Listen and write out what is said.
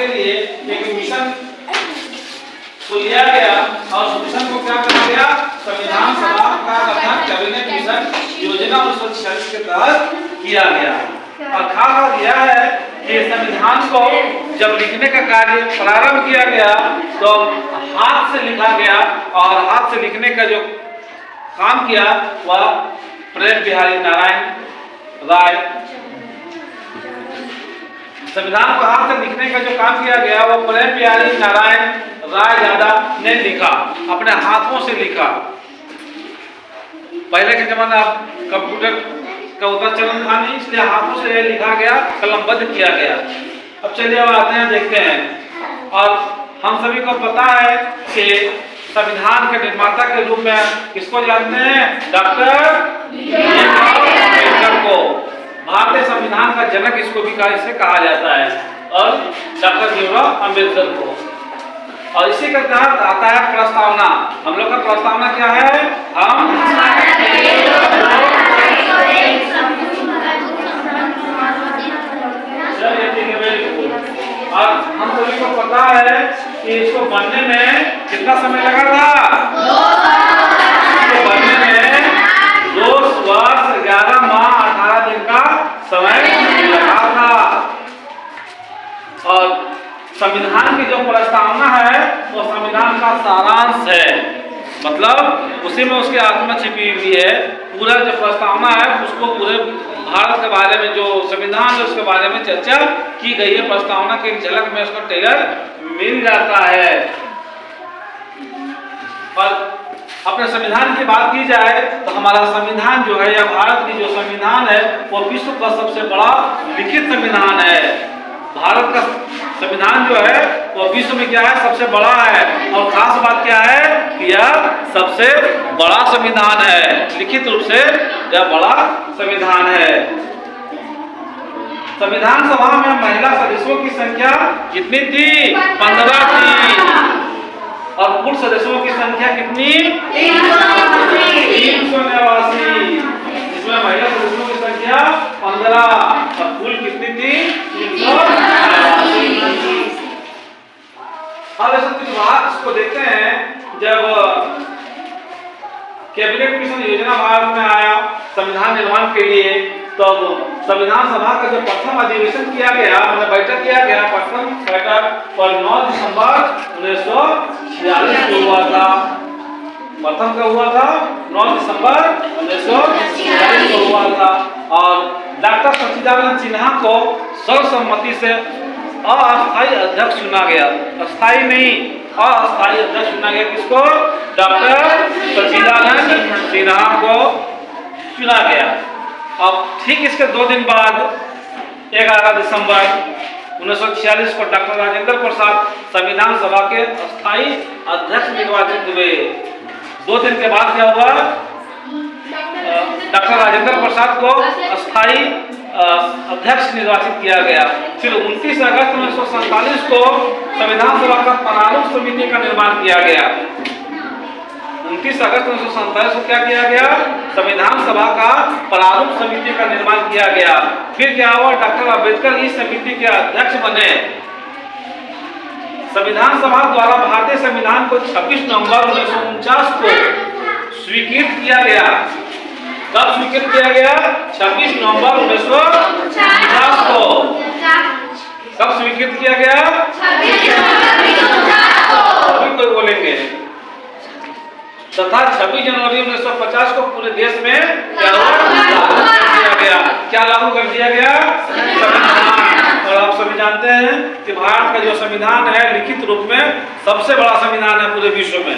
के लिए एक मिशन को लिया गया और उस मिशन को क्या करा गया, संविधान सभा का गठन कैबिनेट मिशन योजना 1946 के तहत किया गया। और खास यह है कि संविधान को जब लिखने का कार्य प्रारंभ किया गया तो हाथ से लिखा गया और हाथ से लिखने का जो काम किया वह प्रेम बिहारी नारायण राय, संविधान को हाथ से लिखने का जो काम किया गया वो प्रेम बिहारी नारायण राय यादव ने लिखा, अपने हाथों से लिखा। पहले के जमाने अब कंप्यूटर का उतना चलन था नहीं, इसलिए हाथों से लिखा गया, कलमबद्ध किया गया। अब चलिए अब आते हैं, देखते हैं। और हम सभी को पता है कि संविधान के निर्माता के रूप में किसको जानते हैं, डॉक्टर अम्बेडकर को। भारतीय संविधान का जनक इसको भी इसे कहा जाता है, और डॉक्टर भीमराव अम्बेडकर को। और इसी के तहत आता है प्रस्तावना। हम लोग का प्रस्तावना क्या है, हम और हम सभी को पता है कि इसको बनने में कितना समय लगा था, इसको बनने में 2 वर्ष 11 माह 18 दिन का समय लगा था। और संविधान की जो प्रस्तावना है वो संविधान का सारांश है, मतलब उसी में उसकी आत्मा छिपी हुई है। पूरा जो प्रस्तावना है उसको पूरे भारत के बारे में, जो संविधान है उसके बारे में चर्चा की गई है। प्रस्तावना की एक झलक में उसको टेलर मिल जाता है। और अपने संविधान की बात की जाए तो हमारा संविधान जो है, या भारत की जो संविधान है वो विश्व का सबसे बड़ा लिखित संविधान है। भारत का संविधान जो है वो विश्व में क्या है, सबसे बड़ा है। और खास बात क्या है कि यह सबसे बड़ा संविधान है, लिखित रूप से यह बड़ा संविधान है। संविधान सभा में महिला सदस्यों की संख्या कितनी थी, 15 थी। और कुल सदस्यों की संख्या कितनी, 389। इसमें महिला सदस्यों की संख्या 15 और कुल कितनी थी, 389। अब ऐसा कुछ बात इसको देखते हैं। जब कैबिनेट मिशन योजना भारत में आया संविधान निर्माण के लिए, तो संविधान सभा का जो प्रथम अधिवेशन किया गया, मतलब बैठक किया गया, प्रथम बैठक पर 9 दिसंबर 1946 को हुआ था। प्रथम का हुआ था 9 दिसंबर 1946 को हुआ था। और डॉक्टर सच्चिदानंद सिन्हा को सर्वसम्मति से अस्थायी अध्यक्ष चुना गया। अस्थायी नहीं, अस्थायी अध्यक्ष चुना गया। किसको, डॉक्टर सच्चिदानंद सिन्हा को चुना गया। अब ठीक इसके 2 दिन बाद 11 दिसंबर 1946 को डॉक्टर राजेंद्र प्रसाद संविधान सभा के अस्थायी अध्यक्ष निर्वाचित हुए। 2 दिन के बाद क्या हुआ, डॉक्टर राजेंद्र प्रसाद को अस्थायी अध्यक्ष निर्वाचित किया गया। फिर 29 अगस्त 1947 को संविधान सभा का प्रारूप समिति का निर्माण किया गया। 29 अगस्त 1947 को क्या किया गया, संविधान सभा का प्रारूप समिति का निर्माण किया गया। फिर क्या हुआ, डॉक्टर अम्बेडकर इस समिति के अध्यक्ष बने। संविधान सभा द्वारा भारतीय संविधान को 26 नवंबर 1949 को स्वीकृत किया गया। कब स्वीकृत किया गया, 26 नवंबर 1949 को। कब स्वीकृत किया गया, 26 नवंबर 1949 को। अभी कोई बोलेंगे। तथा 26 जनवरी 1950 को पूरे देश में क्या किया गया, क्या लागू कर दिया गया, संविधान। और आप सभी जानते हैं कि भारत का जो संविधान है लिखित रूप में सबसे बड़ा संविधान है पूरे विश्व में।